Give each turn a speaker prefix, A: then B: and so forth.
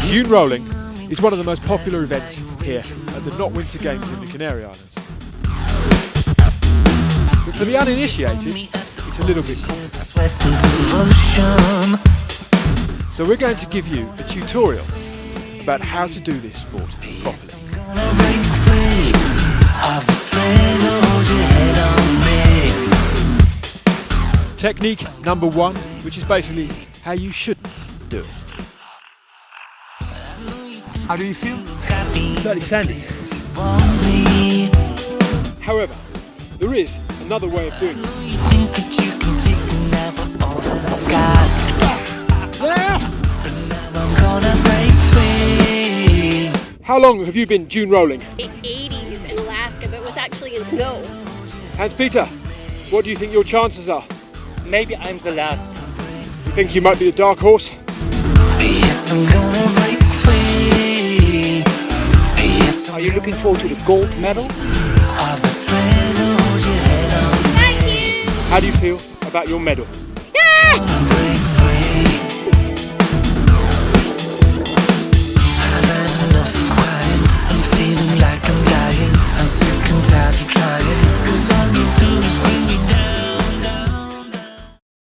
A: Dune Rolling is one of the most popular events here at the Not Winter Games in the Canary Islands. But for the uninitiated, it's a little bit complicated. So we're going to give you a tutorial about how to do this sport properly. Technique number 1, which is basically how you shouldn't do it. How do you feel?
B: Slightly sandy.
A: However, there is another way of doing this. How long have you been dune rolling?
C: In the 80s in Alaska, but it was actually in snow.
A: Hans-Peter, what do you think your chances are?
B: Maybe I'm the last.
A: You think you might be the dark horse?
B: Are you looking forward to the gold medal?
C: Thank you!
A: How do you feel about your medal?
C: Yeah!